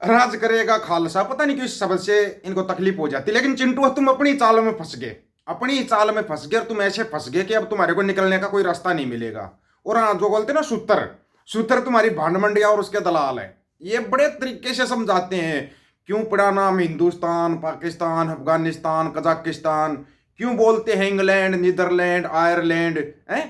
राज करेगा खालसा, पता नहीं किस शब्द से इनको तकलीफ हो जाती। लेकिन चिंटू तुम अपनी चाल में फंस गए, अपनी चाल में फंस गए और तुम ऐसे फंस गए कि अब तुम्हारे को निकलने का कोई रास्ता नहीं मिलेगा। और हाँ, जो बोलते ना सूत्र, सूत्र तुम्हारी भांड मंडिया और उसके दलाल है। ये बड़े तरीके से समझाते हैं क्यों पड़ा नाम हिंदुस्तान, पाकिस्तान, अफगानिस्तान, कजाकिस्तान, क्यों बोलते हैं इंग्लैंड, नीदरलैंड, आयरलैंड। हैं,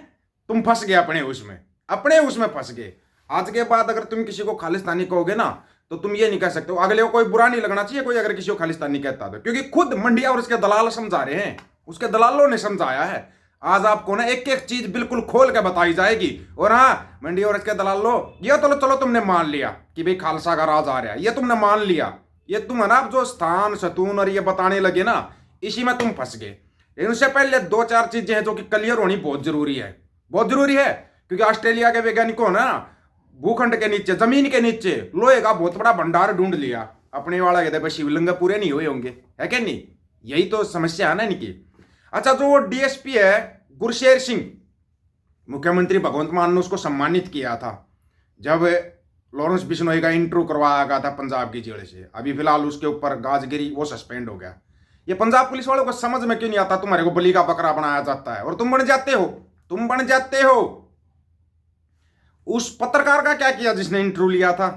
तुम फंस गए अपने उसमें फंस गए। आज के बाद अगर तुम किसी को खालिस्तानी कहोगे ना, तो तुम ये नहीं कह सकते हो, अगले को कोई बुरा नहीं लगना चाहिए कोई अगर किसी को खालिस्तानी कहता तो, क्योंकि खुद मंडिया और उसके दलाल समझा रहे हैं, उसके दलालों ने समझाया है। आज आपको ना एक एक चीज बिल्कुल खोल के बताई जाएगी। और हाँ, मंडिया और इसके दलालों, ये तो चलो तुमने मान लिया कि भाई खालसा का राज आ रहा है, ये तुमने मान लिया। ये तुम है ना, अब जो स्थान सतून और ये बताने लगे ना, इसी में तुम फंस गए। लेकिन उससे पहले दो चार चीजें हैं जो कि क्लियर होनी बहुत जरूरी है, बहुत जरूरी है। क्योंकि ऑस्ट्रेलिया के वैज्ञानिकों ने भूखंड के नीचे, जमीन के नीचे लोहे का बहुत बड़ा भंडार ढूंढ लिया। अपने वाला कहते भाई शिवलिंग पूरे नहीं हुए होंगे, है क्या नहीं? यही तो समस्या है ना इनकी। अच्छा, जो डीएसपी है गुरशेर सिंह, मुख्यमंत्री भगवंत मान ने उसको सम्मानित किया था जब लॉरेंस बिश्नोई का इंटरव्यू करवाया गया था पंजाब की जेल से। अभी फिलहाल उसके ऊपर गाज गिरी, वो सस्पेंड हो गया। ये पंजाब पुलिस वालों को समझ में क्यों नहीं आता, तुम्हारे को बलि का बकरा बनाया जाता है और तुम बन जाते हो, तुम बन जाते हो। उस पत्रकार का क्या किया जिसने इंटरव्यू लिया था,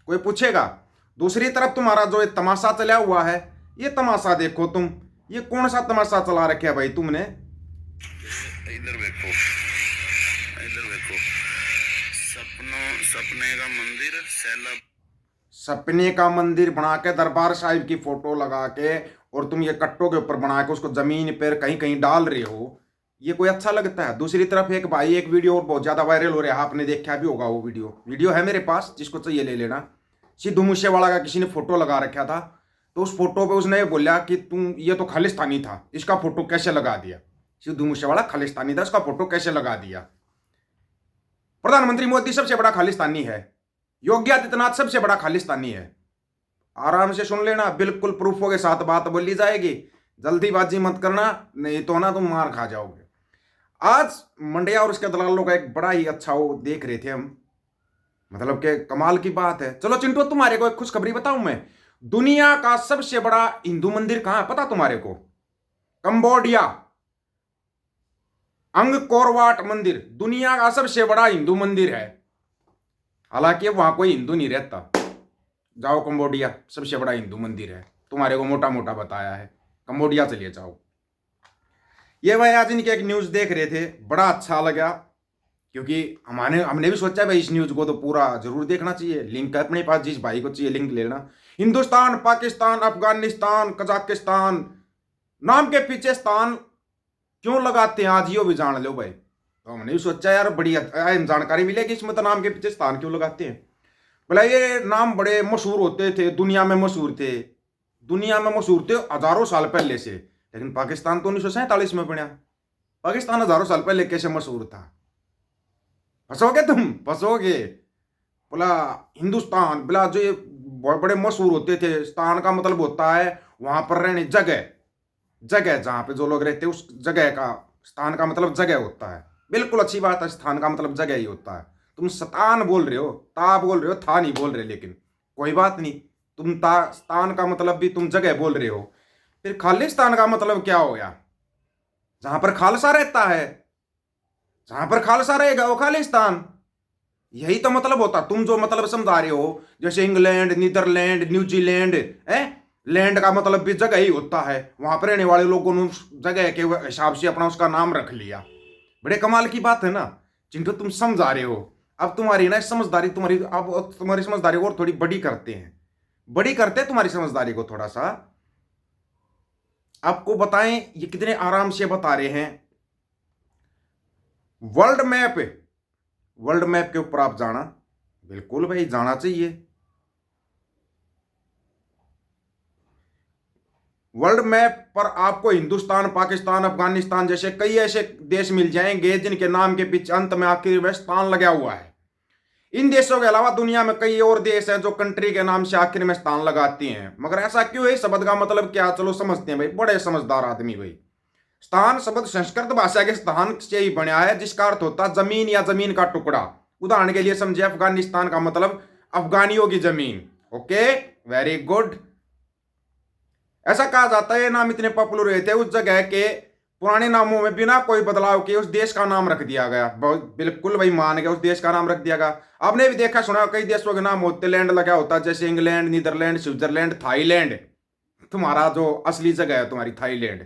कोई पूछेगा? दूसरी तरफ तुम्हारा जो तमाशा चला हुआ है, ये तमाशा देखो तुम, ये कौन सा तमाशा चला रखा भाई तुमने? इधर देखो, इधर देखो, सपने का मंदिर, सपने का मंदिर बना के दरबार साहिब की फोटो लगा के और तुम ये कट्टों के ऊपर बना के उसको जमीन पर कहीं कहीं डाल रहे हो, ये कोई अच्छा लगता है? दूसरी तरफ एक भाई, एक वीडियो और बहुत ज्यादा वायरल हो रहा है, आपने देखा भी होगा वो वीडियो है मेरे पास, जिसको चाहिए ले लेना। सिद्धू मूसेवाला का किसी ने फोटो लगा रखा था, तो उस फोटो पे उसने बोला कि तुम, ये तो खालिस्तानी था, इसका फोटो कैसे लगा दिया? सिद्धू मूसेवाला खालिस्तानी था, इसका फोटो कैसे लगा दिया? प्रधानमंत्री मोदी सबसे बड़ा खालिस्तानी है, योगी आदित्यनाथ सबसे बड़ा खालिस्तानी है। आराम से सुन लेना, बिल्कुल प्रूफों के साथ बात बोली जाएगी, जल्दीबाजी मत करना, नहीं तो ना तुम मार खा जाओगे। आज मंडिया और उसके दलालों का एक बड़ा ही अच्छा वो देख रहे थे हम, मतलब कि कमाल की बात है। चलो चिंटू, तुम्हारे को एक खुशखबरी बताऊं मैं, दुनिया का सबसे बड़ा हिंदू मंदिर कहां है पता तुम्हारे को? कंबोडिया, अंगकोर वाट मंदिर दुनिया का सबसे बड़ा हिंदू मंदिर है। हालांकि वहां कोई हिंदू नहीं रहता, जाओ कंबोडिया, सबसे बड़ा हिंदू मंदिर है, तुम्हारे को मोटा मोटा बताया है, कंबोडिया चलिए जाओ। ये भाई आज इनके एक न्यूज़ देख रहे थे, बड़ा अच्छा लगा, क्योंकि हमने भी सोचा भाई इस न्यूज़ को तो पूरा जरूर देखना चाहिए। लिंक है अपने पास, जिस भाई को चाहिए लिंक ले लेना। हिंदुस्तान, पाकिस्तान, अफगानिस्तान, कजाकिस्तान, नाम के पीछे स्थान क्यों लगाते हैं आज यो भी जान लो भाई। तो हमने भी सोचा यार बड़ी जानकारी मिलेगी इसमें, तो नाम के पीछे स्थान क्यों लगाते हैं। बोला ये नाम बड़े मशहूर होते थे, दुनिया में मशहूर थे, दुनिया में मशहूर थे हजारों साल पहले से। लेकिन पाकिस्तान तो 1947 में बना, पाकिस्तान हजारों साल पहले कैसे मशहूर था? फंसोगे तुम, फंसोगे। बोला हिंदुस्तान, बोला जो ये बड़े मशहूर होते थे, स्थान का मतलब होता है वहां पर रहने, जगह, जगह जहां पे जो लोग रहते हैं उस जगह का, स्थान का मतलब जगह होता है। बिल्कुल अच्छी बात है, स्थान का मतलब जगह ही होता है। तुम स्थान बोल रहे हो, ता बोल रहे हो, था नहीं बोल रहे, लेकिन कोई बात नहीं, तुम स्थान का मतलब भी तुम जगह बोल रहे हो। फिर खालिस्तान का मतलब क्या हो गया? जहां पर खालसा रहता है, जहां पर खालसा रहेगा वो खालिस्तान, यही तो मतलब होता। तुम जो मतलब समझा रहे हो, जैसे इंग्लैंड, नीदरलैंड, न्यूजीलैंड है, लैंड का मतलब भी जगह ही होता है, वहां पर रहने वाले लोगों ने उस जगह के हिसाब से अपना उसका नाम रख लिया। बड़े कमाल की बात है ना चिंटू, तुम समझा रहे हो। अब तुम्हारी ना समझदारी, अब तुम्हारी समझदारी को और थोड़ी बड़ी करते हैं, बड़ी करते हैं तुम्हारी समझदारी को थोड़ा सा। आपको बताएं ये कितने आराम से बता रहे हैं। वर्ल्ड मैप, वर्ल्ड मैप के ऊपर आप जाना, बिल्कुल भाई जाना चाहिए। वर्ल्ड मैप पर आपको हिंदुस्तान, पाकिस्तान, अफगानिस्तान जैसे कई ऐसे देश मिल जाएंगे जिनके नाम के पीछे अंत में आखिर में स्थान लगा हुआ है। इन देशों के अलावा दुनिया में कई और देश हैं जो कंट्री के नाम से आखिर में स्थान लगाती हैं। मगर ऐसा क्यों है? शब्द का मतलब क्या, चलो समझते हैं भाई, बड़े समझदार आदमी भाई। स्थान शब्द संस्कृत भाषा के स्थान से ही बना है, जिसका अर्थ होता है जमीन या जमीन का टुकड़ा। उदाहरण के लिए समझे, अफगानिस्तान का मतलब अफगानियों की जमीन, ओके, वेरी गुड। ऐसा कहा जाता है ये नाम इतने पॉपुलर हुए थे उस जगह के पुराने नामों में बिना कोई बदलाव किए उस देश का नाम रख दिया गया। बिल्कुल भाई मान गया, उस देश का नाम रख दिया गया। आपने भी देखा सुना कई देशों के नाम होते लैंड लगा होता है, जैसे इंग्लैंड, नीदरलैंड, स्विट्जरलैंड, थाईलैंड। तुम्हारा जो असली जगह है तुम्हारी थाईलैंड।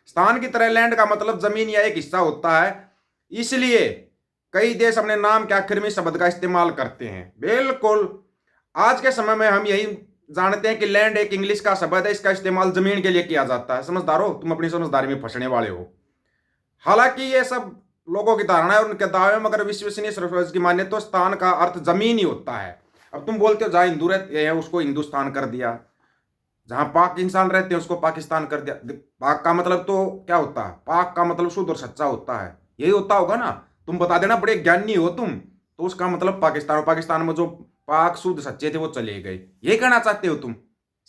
स्थान की तरह लैंड का मतलब जमीन या एक हिस्सा होता है, इसलिए कई देश अपने नाम के आखिर में शब्द का इस्तेमाल करते हैं। बिल्कुल, आज के समय में हम यही जानते हैं कि लैंड एक इंग्लिश का शब्द है, इसका इस्तेमाल जमीन के लिए किया जाता है। समझदारो, तुम अपनी समझदारी में फंसने वाले हो। हालांकि ये सब लोगों की धारणा है और उनके दावे, मगर विश्वसनीय सर्वेक्षण की माने तो स्थान का अर्थ जमीन ही होता है। अब तुम बोलते हो जहां हिंदू रहते हैं उसको हिंदुस्तान कर दिया, जहां पाक इंसान रहते हैं उसको पाकिस्तान कर दिया। पाक का मतलब तो क्या होता है? पाक का मतलब शुद्ध और सच्चा होता है, यही होता होगा ना। तुम बता देना, बड़े ज्ञानी हो तुम। तो उसका मतलब पाकिस्तान, और पाकिस्तान में जो पाक शुद्ध सच्चे थे वो चले गए, ये कहना चाहते हो तुम?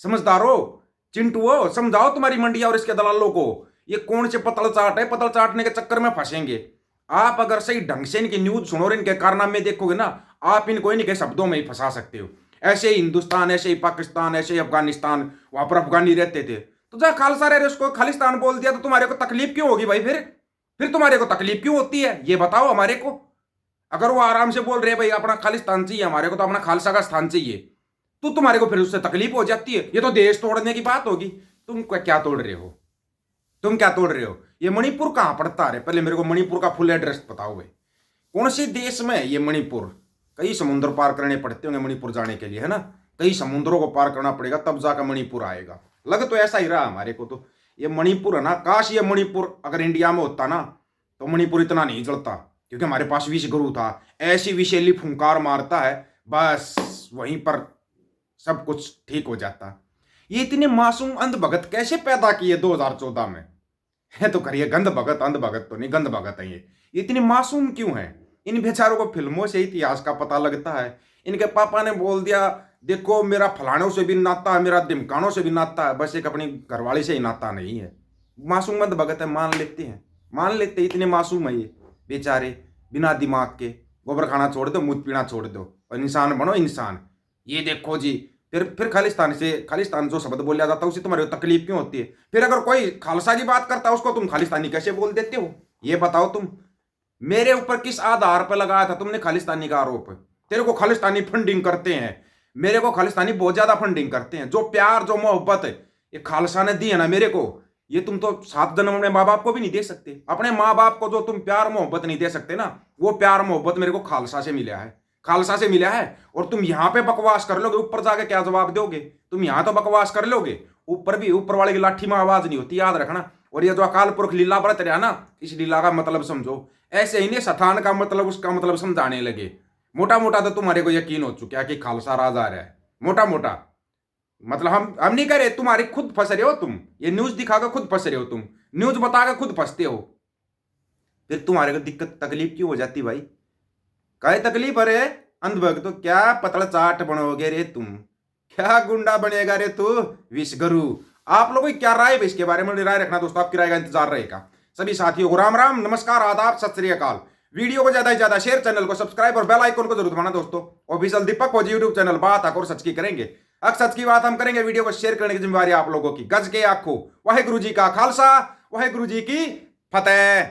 समझदारो, चिंटुओ, समझाओ तुम्हारी मंडिया और इसके दलालों को ये कौन से पतल चाट है। पतल चाटने के चक्कर में फंसेंगे आप। अगर सही ढंग से इनकी न्यूज सुनो और इनके कारनामे देखोगे ना, आप इनको इनके शब्दों में ही फंसा सकते हो। ऐसे ही हिंदुस्तान, ऐसे ही पाकिस्तान, ऐसे ही अफगानिस्तान, वहां पर अफगानी रहते थे, तो जहां खालसा रह रहे उसको खालिस्तान बोल दिया, तो तुम्हारे को तकलीफ क्यों होगी भाई? फिर तुम्हारे को तकलीफ क्यों होती है ये बताओ हमारे को। अगर वो आराम से बोल रहे भाई अपना खालिस्तान चाहिए हमारे को, तो अपना खालसा का स्थान चाहिए, तो तुम्हारे को फिर उससे तकलीफ हो जाती है। ये तो देश तोड़ने की बात होगी। तुम क्या तोड़ रहे हो? तुम क्या तोड़ रहे हो? ये मणिपुर कहां पड़ता है? पहले मेरे को मणिपुर का फुल एड्रेस बताओ भाई, कौन से देश में है ये मणिपुर? कई समुद्र पार करने पड़ते होंगे मणिपुर जाने के लिए, है ना। कई समुद्रों को पार करना पड़ेगा तब जाकर मणिपुर आएगा। लग तो ऐसा ही रहा हमारे को। तो ये मणिपुर है ना, काश ये मणिपुर अगर इंडिया में होता ना, तो मणिपुर इतना नहीं जलता, क्योंकि हमारे पास विष गुरु था। ऐसी विषैली फुंकार मारता है, बस वहीं पर सब कुछ ठीक हो जाता। ये इतने मासूम अंध भगत कैसे पैदा किए 2014 में? है तो करिए गंध भगत, अंध भगत तो नहीं, गंध भगत है ये। इतने मासूम क्यों हैं? इन बेचारों को फिल्मों से इतिहास का पता लगता है। इनके पापा ने बोल दिया देखो मेरा फलानों से भी नाता है, मेरा दिमकानों से भी नाता है, बस एक अपनी घरवाली से ही नाता नहीं है। मासूम अंध भगत है, मान लेते हैं, मान लेते इतने मासूम है ये बेचारे, बिना दिमाग के। गोबर खाना छोड़ दो, मुझ पीना छोड़ दो और इंसान बनो इंसान। ये देखो जी, फिर खालिस्तान जो शब्द बोला जाता है उसे तुम्हारे को तकलीफ क्यों होती है? फिर अगर कोई खालसा की बात करता है उसको तुम खालिस्तानी कैसे बोल देते हो? ये बताओ तुम। मेरे ऊपर किस आधार पर लगाया था तुमने खालिस्तानी का आरोप? तेरे को खालिस्तानी फंडिंग करते हैं, मेरे को खालिस्तानी बहुत ज्यादा फंडिंग करते हैं। जो प्यार, जो मोहब्बत ये खालसा ने दी है ना मेरे को, ये तुम तो 7 जन्म अपने माँ बाप को भी नहीं दे सकते। अपने माँ बाप को जो तुम प्यार मोहब्बत नहीं दे सकते ना, वो प्यार मोहब्बत मेरे को खालसा से मिला है, खालसा से मिला है। और तुम यहां पे बकवास कर लोगे, ऊपर जाके क्या जवाब दोगे? तुम यहां तो बकवास कर लोगे, ऊपर भी ऊपर वाले की लाठी में आवाज नहीं होती, याद रखना। और ये जो अकाल पुरख लीला बरत रहा ना, इस लीला का मतलब समझो। ऐसे ही नहीं सथान का मतलब उसका मतलब समझाने लगे। मोटा मोटा तो तुम्हारे को यकीन हो चुका है कि खालसा राज आ रहा है। मोटा मोटा मतलब हम नहीं कह रहे, तुम्हारे खुद फंस रहे हो तुम। ये न्यूज दिखाकर खुद फंस रहे हो तुम, न्यूज बताकर खुद फंसते हो। फिर तुम्हारे को दिक्कत तकलीफ क्यों हो जाती भाई? काय तकलीफ? अरे अंधभक्त तो क्या पतला चाट बनोगे रे तुम? क्या गुंडा बनेगा रे तू विश्वगुरु? आप लोगों की क्या राय है इसके बारे में? राय रखना दोस्तों, आपकी राय का इंतजार रहेगा। सभी साथियों को राम राम, नमस्कार, आदाब, सत श्री अकाल। वीडियो को ज्यादा से ज्यादा शेयर, चैनल को सब्सक्राइब और बेल आइकन को जरूर दबाना दोस्तों। ऑफिशियल दीपक फौजी यूट्यूब चैनल बात और सच की करेंगे। अब सच की बात हम करेंगे, वीडियो को शेयर करने की जिम्मेवारी आप लोगों की। गज के आखो वाहे गुरु जी का खालसा, वाहे गुरु जी की फतेह।